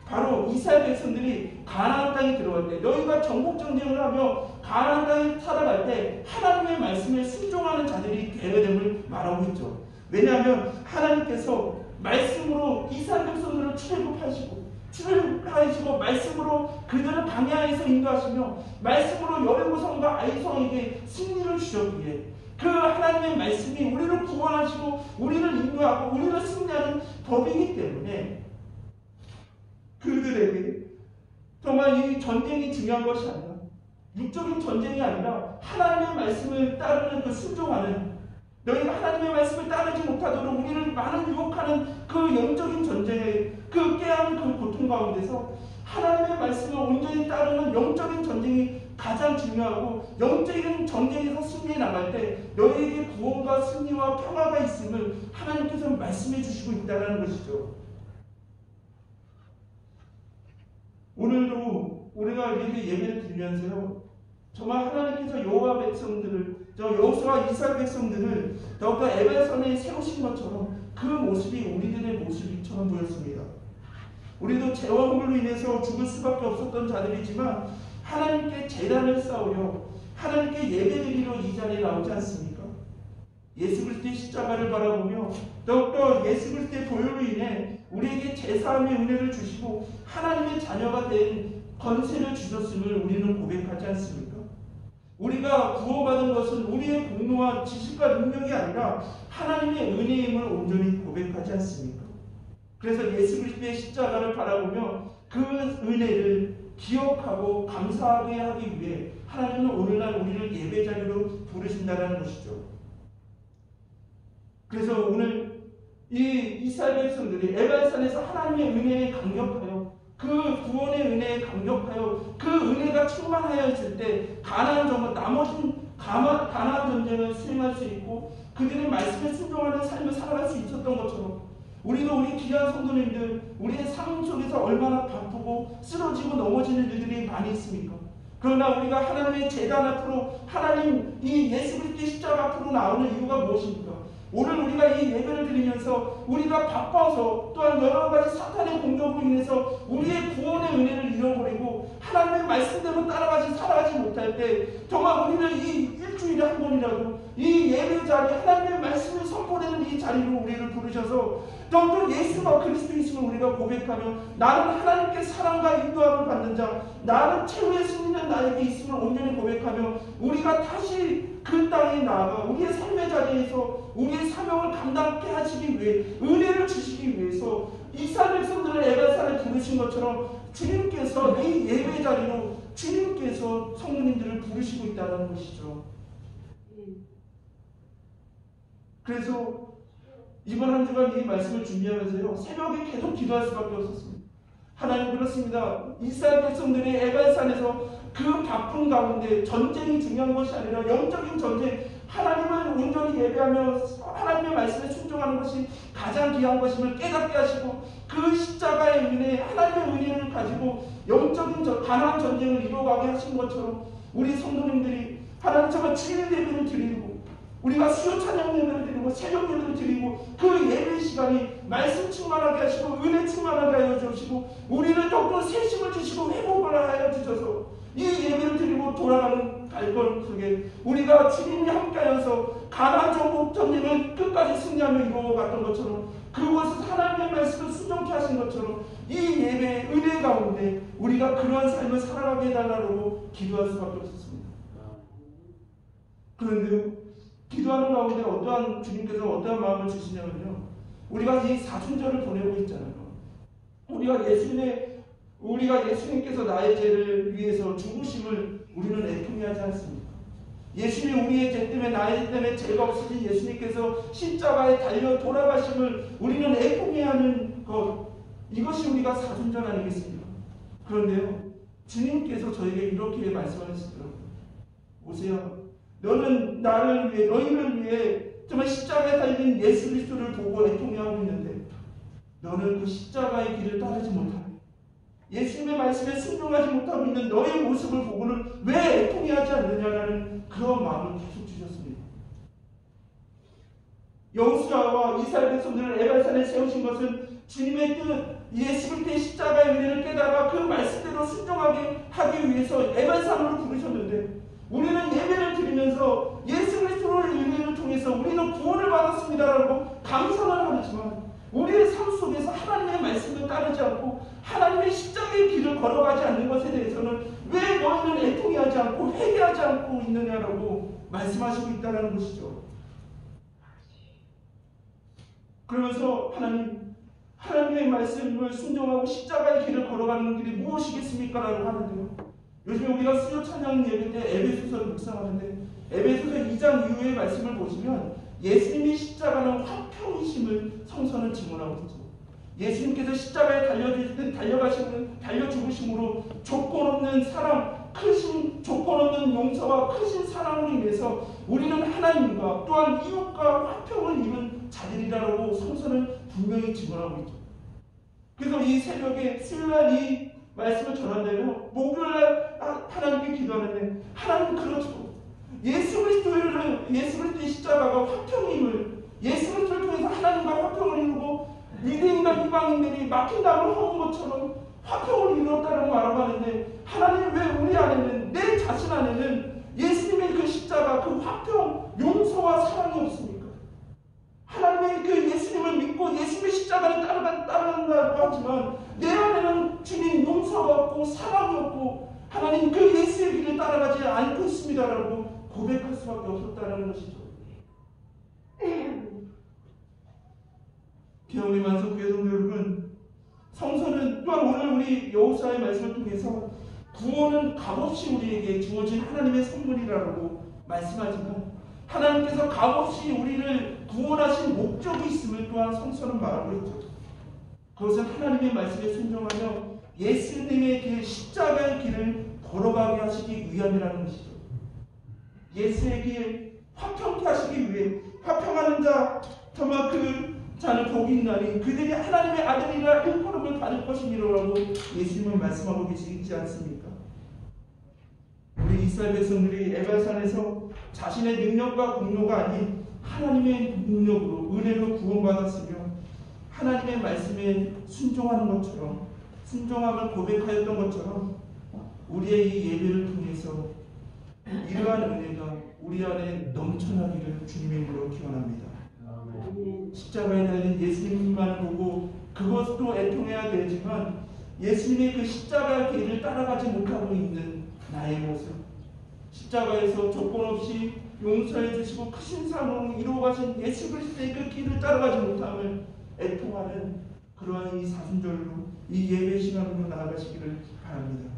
바로 이스라엘 백성들이 가나안 땅에 들어갈 때, 너희가 정복 전쟁을 하며 가나안 땅에 살아갈 때 하나님의 말씀에 순종하는 자들이 되어야 됨을 말하고 있죠. 왜냐하면 하나님께서 말씀으로 이스라엘 백성들을 출애굽하시고 말씀으로 그들을 광야에서 인도하시며 말씀으로 여리고성과 아이성에게 승리를 주셨기에 그 하나님의 말씀이 우리를 구원하시고 우리를 인도하고 우리를 승리하는 법이기 때문에 그들에게 정말 이 전쟁이 중요한 것이 아니라, 육적인 전쟁이 아니라 하나님의 말씀을 따르는 그 순종하는, 너희가 하나님의 말씀을 따르지 못하도록 우리를 많은 유혹하는 그 영적인 전쟁의 그 깨어난 그 고통 가운데서 하나님의 말씀을 온전히 따르는 영적인 전쟁이 가장 중요하고, 영적인 전쟁에서 승리해 나갈 때 너희에게 구원과 승리와 평화가 있음을 하나님께서 말씀해 주시고 있다는 것이죠. 오늘도 우리가 이렇게 예배를 드리면서요, 정말 하나님께서 여호와 백성들을, 여호수아 이스라엘 백성들을 더욱더 에베소에 세우신 것처럼 그 모습이 우리들의 모습처럼 보였습니다. 우리도 죄와 허물로 인해서 죽을 수밖에 없었던 자들이지만 하나님께 제단을 쌓으려 하나님께 예배드리러 이 자리에 나오지 않습니까? 예수 그리스도의 십자가를 바라보며 더욱더 예수 그리스도의 보혈로 인해 우리에게 제사함의 은혜를 주시고 하나님의 자녀가 된 권세를 주셨음을 우리는 고백하지 않습니까? 우리가 구원받은 것은 우리의 공로와 지식과 능력이 아니라 하나님의 은혜임을 온전히 고백하지 않습니까? 그래서 예수 그리스도의 십자가를 바라보며 그 은혜를 기억하고 감사하게 하기 위해 하나님은 오늘날 우리를 예배 자리로 부르신다는 것이죠. 그래서 오늘 이 이스라엘 백성들이 에발산에서 하나님의 은혜에 감격하여, 그 구원의 은혜에 감격하여 그 은혜가 충만하여 있을 때 가나안 정말 나머지 가나안 전쟁을 수행할 수 있고 그들의 말씀에 순종하는 삶을 살아갈 수 있었던 것처럼 우리도 우리 귀한 성도님들, 우리의 삶 속에서 얼마나 바쁘고 쓰러지고 넘어지는 일들이 많이 있습니까? 그러나 우리가 하나님의 제단 앞으로, 하나님 이 예수 그리스도의 십자가 앞으로 나오는 이유가 무엇입니까? 오늘 우리가 이 예배를 드리면서 우리가 바빠서, 또한 여러 가지 사탄의 공격으로 인해서 우리의 구원의 은혜를 잃어버리고 하나님의 말씀대로 살아가지 못할 때 정말 우리는 이 일주일에 한 번이라도 이 예배 자리, 하나님의 말씀을 선포되는 이 자리로 우리를 부르셔서 더욱더 예수가 그리스도이심을 우리가 고백하며 나는 하나님께 사랑과 인도함을 받는 자, 나는 최후의 승리는 나에게 있음을 온전히 고백하며 우리가 다시 그 땅에 나아가 우리의 삶의 자리에서 우리의 사명을 감당케 하시기 위해, 은혜를 주시기 위해서 이스라엘 백성들을 에발산에 부르신 것처럼 주님께서 이 예배 자리로 주님께서 성도님들을 부르시고 있다는 것이죠. 그래서 이번 한 주간 이 말씀을 준비하면서요, 새벽에 계속 기도할 수밖에 없었습니다. 하나님, 그렇습니다. 이스라엘 백성들이 에발산에서 그 바쁜 가운데 전쟁이 중요한 것이 아니라 영적인 전쟁, 하나님을 온전히 예배하며 하나님의 말씀에 순종하는 것이 가장 귀한 것임을 깨닫게 하시고 그 십자가의 은혜, 하나님의 은혜를 가지고 영적인 가나안 전쟁을 이루어가게 하신 것처럼 우리 성도님들이 하나님 정말 주일 예배를 드리고 우리가 수요 찬양 예배를 드리고 새벽 예배를 드리고 그 예배 시간이 말씀 충만하게 하시고 은혜 충만하게 하여 주시고 우리는 더욱더 세심을 주시고 회복을 하여 주셔서 이 예배를 드리고 돌아가는 갈걸 속에 우리가 주님이 함께하여서 가나안 정복 전쟁을 끝까지 승리하며 이루어갔던 것처럼 그곳에서 하나님의 말씀을 순종케 하신 것처럼 이 예배의 은혜 가운데 우리가 그러한 삶을 살아가게 해달라고 기도할 수밖에 없었습니다. 그런데 기도하는 가운데 어떠한 주님께서 어떠한 마음을 주시냐면요, 우리가 이 사순절을 보내고 있잖아요. 우리가 예수님께서 나의 죄를 위해서 죽으심을 우리는 애통해하지 않습니까? 예수님이 우리의 죄 때문에, 나의 죄 때문에 죄가 없으신 예수님께서 십자가에 달려 돌아가심을 우리는 애통해하는 것, 이것이 우리가 사순절 아니겠습니까? 그런데요, 주님께서 저에게 이렇게 말씀하시더라고요. 보세요, 너는 나를 위해, 너희를 위해 정말 십자가에 달린 예수 그리스도를 보고 애통해하고 있는데 너는 그 십자가의 길을 따르지 못하고 예수님의 말씀에 순종하지 못하고 있는 너의 모습을 보고는 왜 애통해하지 않느냐라는 그런 마음을 계속 주셨습니다. 여호수아와 이스라엘 백성들을 에발산에 세우신 것은 주님의 뜻, 예수 그리스도의 십자가의 은혜를 깨달아 그 말씀대로 순종하게 하기 위해서 에발산으로 부르셨는데, 우리는 예배를 드리면서 예수 그리스도의 은혜를 통해서 우리는 구원을 받았습니다라고 감사를 하지만, 우리의 삶 속에서 하나님의 말씀을 따르지 않고 하나님의 십자가의 길을 걸어가지 않는 것에 대해서는 왜 너희는 애통해하지 않고 회개하지 않고 있느냐라고 말씀하시고 있다는 것이죠. 그러면서 하나님의 말씀을 순종하고 십자가의 길을 걸어가는 길이 무엇이겠습니까? 라고 하는데요. 요즘에 우리가 수요 찬양 예배 때 에베소서를 묵상하는데, 에베소서 2장 이후의 말씀을 보시면 예수님의 십자가는 화평이심을 성서는 증언하고 있죠. 예수님께서 십자가에 달려 죽으심으로 조건 없는 사랑, 크신 조건 없는 용서와 크신 사랑으로 인해서 우리는 하나님과 또한 이웃과 화평을 이룬 자들이라고 성서는 분명히 증언하고 있죠. 그래서 이 새벽에 수요일 이 말씀을 전한다면 목요일날 하나님께 기도하는데, 하나님 그렇죠. 예수 그리스도의 십자가가 화평임을, 예수 그리스도를 통해서 하나님과 화평을 이루고 유대인과 이방인들이 막힌 담을 허운 것처럼 화평을 이루었다는 말을 하는데, 하나님 왜 우리 안에는, 내 자신 안에는 예수님의 그 십자가, 그 화평, 용서와 사랑이 없습니까? 하나님의 그 예수님을 믿고 예수님의 십자가를 따르는다고 하지만 내 안에는 주님 용서가 없고 사랑이 없고 하나님 그 예수의 길을 따라가지 않고 있습니다라고 고백할 수밖에 없었다는 것이죠. 기억의 만성교회 성도 여러분, 성서는 또한 오늘 우리 여호수아의 말씀을 통해서 구원은 값없이 우리에게 주어진 하나님의 선물이라고 말씀하지만, 하나님께서 값없이 우리를 구원하신 목적이 있음을 또한 성서는 말하고 있죠. 그것은 하나님의 말씀에 순종하며 예수님의 길, 십자가의 길을 걸어가게 하시기 위함이라는 것이죠. 예수의 길 화평케 하시기 위해, 화평하는 자 정말 그 자는 복이 있나니 그들이 하나님의 아들이라 일컬음을 받을 것이니라고 예수님은 말씀하고 계시지 않습니까? 우리 이스라엘 백성들이 에발산에서 자신의 능력과 공로가 아닌 하나님의 능력으로, 은혜로 구원받았으며 하나님의 말씀에 순종하는 것처럼, 순종함을 고백하였던 것처럼 우리의 이 예배를 통해서 이러한 은혜가 우리 안에 넘쳐나기를 주님의 이름으로 기원합니다. 십자가에 달린 예수님만 보고 그것도 애통해야 되지만, 예수님의 그 십자가 길을 따라가지 못하고 있는 나의 모습, 십자가에서 조건 없이 용서해 주시고 크신 사랑으로 이루어 가신 예수 그리스도의 그 길을 따라가지 못함을 애통하는 그러한 이 사순절로, 이 예배 시간으로 나아가시기를 바랍니다.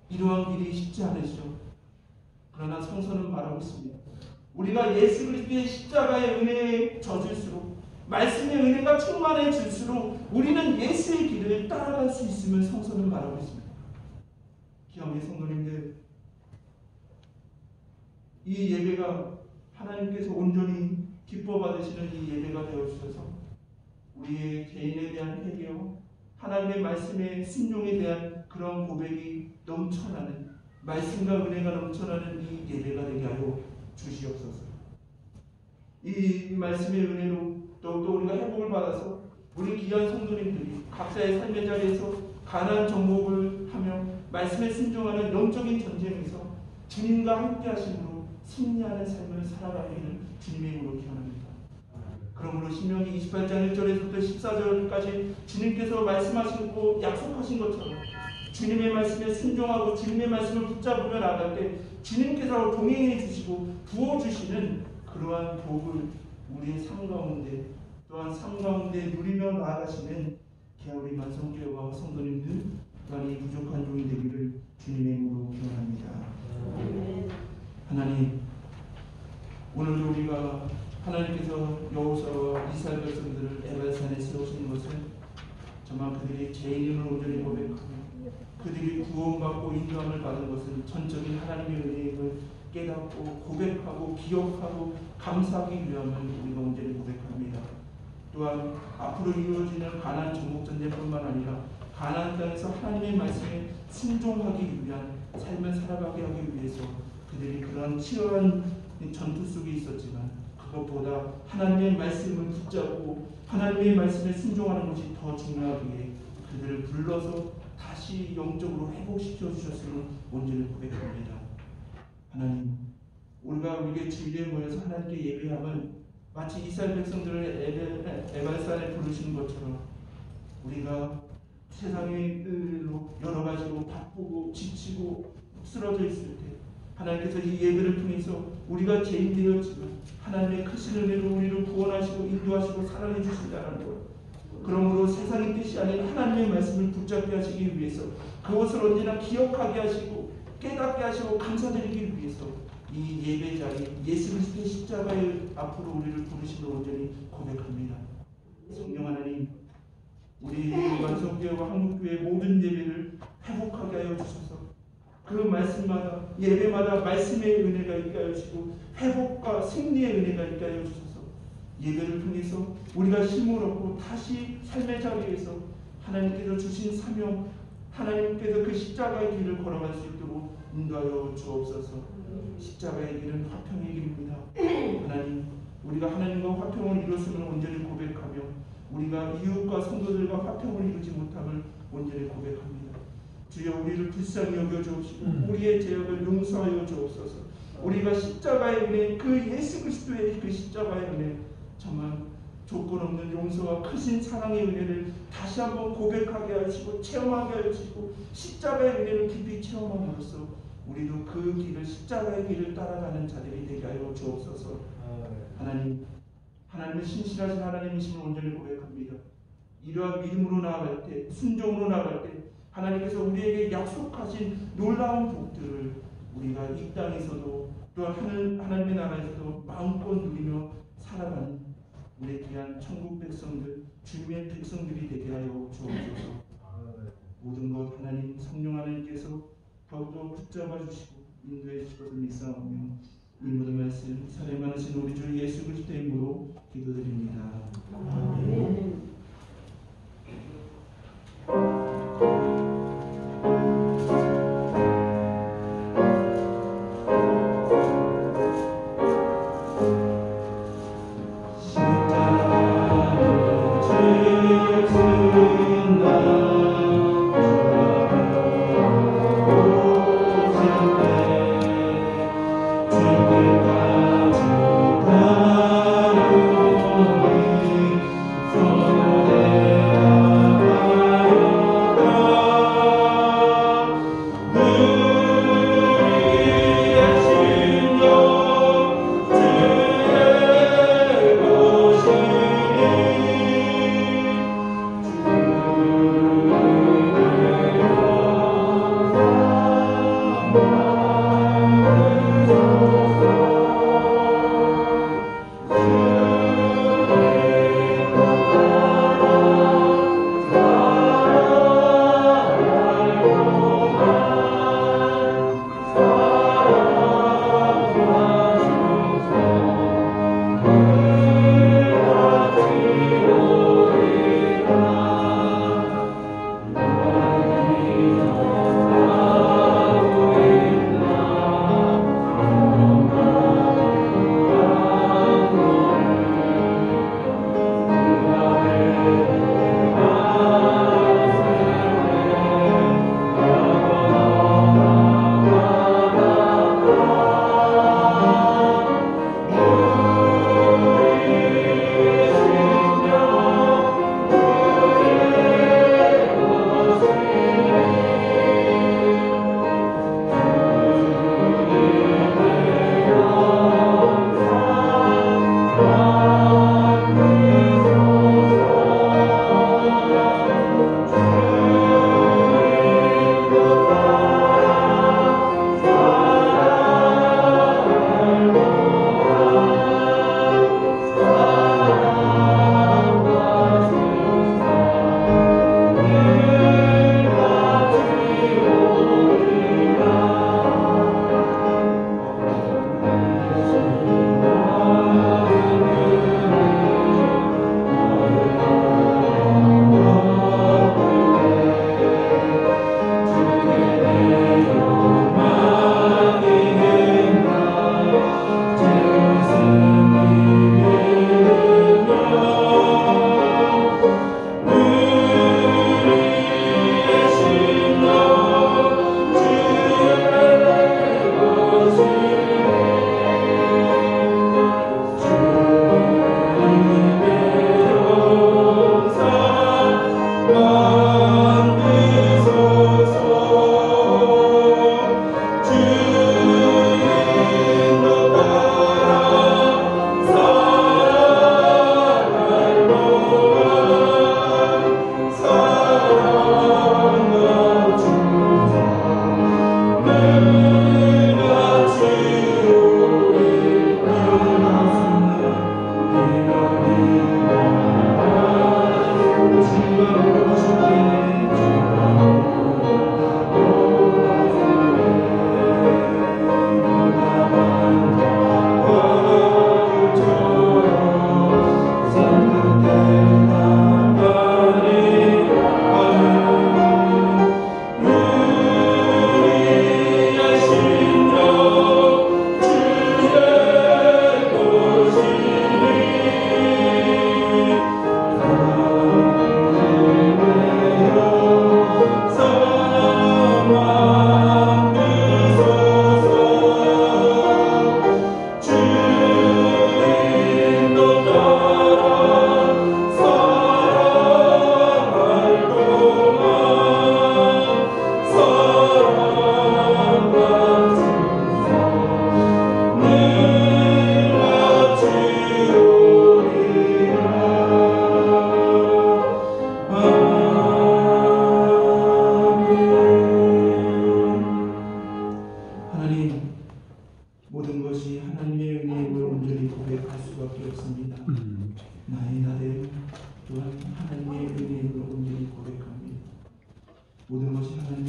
이러한 길이 쉽지 않으시죠. 그러나 성서는 말하고 있습니다. 우리가 예수 그리스도의 십자가의 은혜에 젖을수록, 말씀의 은혜가 충만해질수록 우리는 예수의 길을 따라갈 수 있음을 성서는 말하고 있습니다. 기왕의 성도님들, 이 예배가 하나님께서 온전히 기뻐 받으시는 이 예배가 되어주셔서 우리의 개인에 대한 회개와 하나님의 말씀의 순종에 대한 그런 고백이 넘쳐나는, 말씀과 은혜가 넘쳐나는 이 예배가 되게 하여 주시옵소서. 이 말씀의 은혜로 더욱더 우리가 회복을 받아서 우리 귀한 성도님들이 각자의 삶의 자리에서 가난한 정복을 하며 말씀에 순종하는 영적인 전쟁에서 주님과 함께 하심으로 승리하는 삶을 살아가기를 주님의 이름으로 기원합니다. 그러므로 신명기 28장 1절에서부터 14절까지 주님께서 말씀하시고 약속하신 것처럼 주님의 말씀에 순종하고 주님의 말씀을 붙잡으며 나아갈 때 주님께서 동행해 주시고 부어주시는 그러한 복을 우리의 삶 가운데, 또한 삶 가운데 누리며 나아가시는 우리 만성교회와 성도님들 또한 이 부족한 종이 되기를 주님의 이름으로 기원합니다. 하나님, 오늘도 우리가 하나님께서 여호수아와 이스라엘 백성들을 에발산에 세우신 것은 정말 그들이 죄인임을 온전히 고백하며 그들이 구원받고 인도함을 받은 것은 전적인 하나님의 은혜임을 깨닫고 고백하고 기억하고 감사하기 위함을 우리가 온전히 고백합니다. 또한 앞으로 이루어지는 가나안 정복 전쟁뿐만 아니라 가나안 땅에서 하나님의 말씀에 순종하기 위한 삶을 살아가게 하기 위해서 그들이 그런 치열한 전투 속에 있었지만 그것보다 하나님의 말씀을 붙잡고 하나님의 말씀에 순종하는 것이 더 중요하기에 그들을 불러서 다시 영적으로 회복시켜 주셨음을 온전히 고백합니다. 하나님, 우리가 우리의 진리에 모여서 하나님께 예배함은 마치 이스라엘 백성들을 에발산에 부르시는 것처럼 우리가 세상의 여러 가지로 바쁘고 지치고 쓰러져 있을 때 하나님께서 이 예배를 통해서 우리가 죄인 되었지만 하나님의 크신 은혜로 우리를 구원하시고 인도하시고 사랑해 주신다는 것, 그러므로 세상의 뜻이 아닌 하나님의 말씀을 붙잡게 하시기 위해서 그것을 언제나 기억하게 하시고 깨닫게 하시고 감사드리기 위해서 이 예배 자리 예수 그리스도의 십자가의 앞으로 우리를 부르심을 온전히 고백합니다. 성령 하나님, 우리 완성교회와 한국교회 모든 예배를 회복하게 하여 주셔서 그 말씀마다 예배마다 말씀의 은혜가 있게 하여 주시고 회복과 승리의 은혜가 있게 하여 주셔서 예배를 통해서 우리가 힘을 얻고 다시 삶의 자리에서 하나님께서 주신 사명, 하나님께서 그 십자가의 길을 걸어갈 수 있도록 인도하여 주옵소서. 십자가의 길은 화평의 길입니다. 하나님, 우리가 하나님과 화평을 이뤘음을 온전히 고백하며 우리가 이웃과 성도들과 화평을 이루지 못함을 온전히 고백합니다. 주여, 우리를 불쌍히 여겨 주옵시고 우리의 죄악을 용서하여 주옵소서. 우리가 십자가의 은혜, 그 예수 그리스도의 그 십자가의 은혜, 정말 조건 없는 용서와 크신 사랑의 은혜를 다시 한번 고백하게 하시고 체험하게 하시고 십자가의 은혜를 깊이 체험함으로써 우리도 그 길을, 십자가의 길을 따라가는 자들이 되게 하여 주옵소서. 하나님, 하나님은 신실하신 하나님이심을 온전히 고백합니다. 이러한 믿음으로 나아갈 때, 순종으로 나아갈 때 하나님께서 우리에게 약속하신 놀라운 복들을 우리가 이 땅에서도 또한 하나님의 나라에서도 마음껏 누리며 살아가는 우리 귀한 천국 백성들, 주님의 백성들이 되게 하여 주옵소서. 모든 것 하나님 성령 하나님께서 더욱더 붙잡아 주시고 인도해 주시고 믿사오며 이 모든 말씀 사랑 많으신 우리 주 예수 그리스도의 이름으로 기도드립니다. 아멘. Oh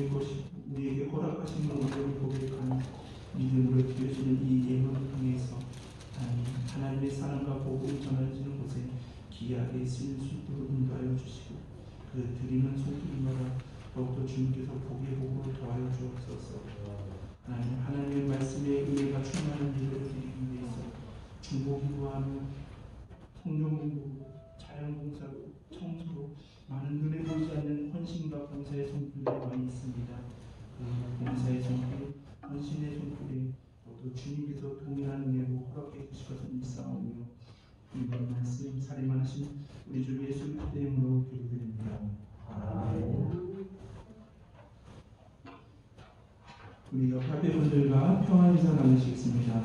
될 것이고 우리에게 허락하신 은혜를 고백하는 믿음으로 드려지는 이 예물을 통해서 하나님의 사랑과 복음을 전하지는 곳에 귀하게 쓰일 수 있도록 인도하여 주시고 그 드리는 손길마다 더욱더 주님께서 복의 복으로 더하여 주옵소서. 하나님의 말씀에 은혜가 충만한 예배를 드리기 위해서 중보기도하며 성경공부, 자연봉사로, 청소로 많은 눈에 보이지 않는 헌신과 봉사의 손길이 많이 있습니다. 그 봉사의 손길, 헌신의 손길에 또 주님께서 동일한 은혜로 허락해 주실 것을 믿사오며 이번 말씀 사례만하신 우리 주 예수 그리스도의 이름으로 기도드립니다. 아멘. 우리 옆 앞에 분들과 평안 인사 나누시겠습니다.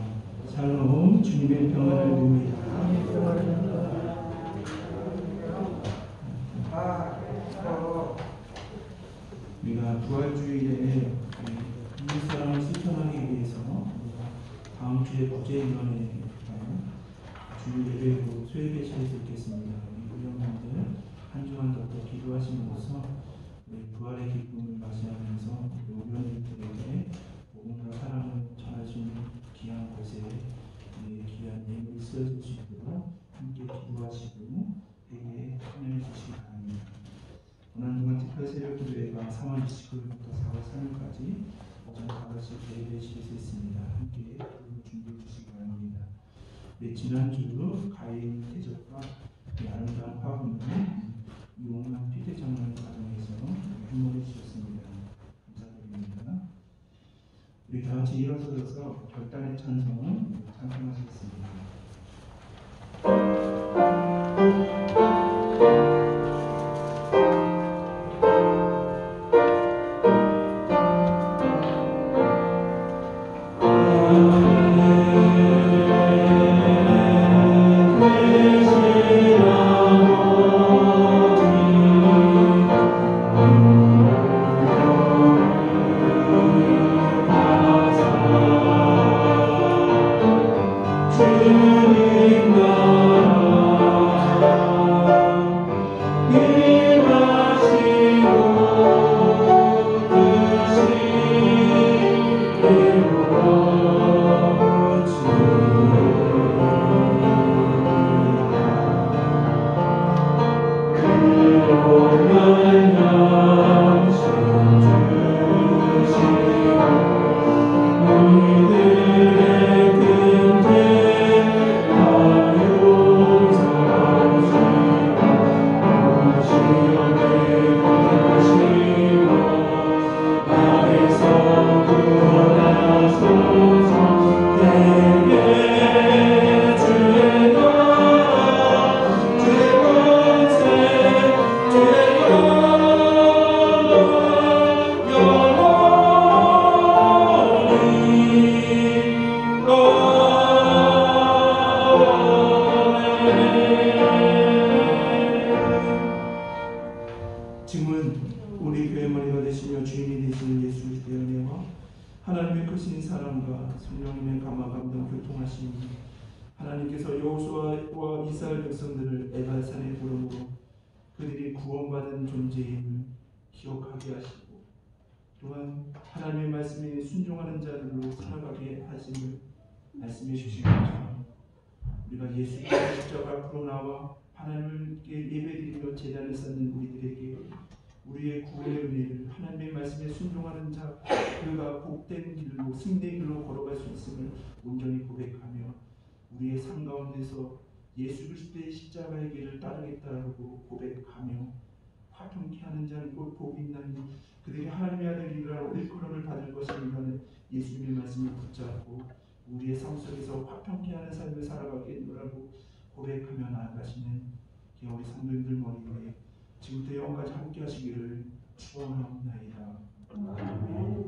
샬롬, 주님의 평안을 빕니다. 우리가 부활주일에 한국 사람을 실천하기 위해서 다음 주에 부재위원회 주일 예배로 소예배실에서 있겠습니다. 우리 후원님들 한 주간 더 기도하심으로써 우리 부활의 기쁨을 맞이하면서 우리원님들에게 복음과 사랑을 전할 수 있는 귀한 곳에 귀한 예물이 쓰여질 수 있도록 함께 기도하시고 회개에 참여해 주시기 바랍니다. 고난주간 특별 새벽 기도회가 3월 29일부터 4월 3일까지 오전 5시 예배실에서 있습니다. 함께 준비해 주시기 바랍니다. 지난주 가인 대적과 아름다운 화분을 이용한 피대장만 과정에서 선물해 주셨습니다. 감사드립니다. 우리 다 같이 일어서서 결단의 찬송을 찬송하시겠습니다. 하나님께서 여호수아와 이스라엘 백성들을 에발산에 부르므로 그들이 구원받은 존재임을 기억하게 하시고 또한 하나님의 말씀에 순종하는 자들로 살아가게 하심을 말씀해 주신 것처럼 우리가 예수의 십자가 앞으로 나와 하나님께 예배드리며 제단을 쌓는 우리들에게 우리의 구원의 은혜를 하나님의 말씀에 순종하는 자 그가 복된 길로 승리의 길로 걸어갈 수 있음을 온전히 고백하며 우리의 삶 가운데서 예수 그리스도의 십자가의 길을 따르겠다고 고백하며 화평케 하는 자는 곧 복이 있나니 그들이 하나님의 아들이라 일컬음을 받을 것이라는 예수님의 말씀을 붙잡고 우리의 삶 속에서 화평케 하는 삶을 살아가겠노라고 고백하며 나아가시는 우리 성도님들 머리 위에 지금부터 영원까지 함께 하시기를 축원하옵나이다. 아멘.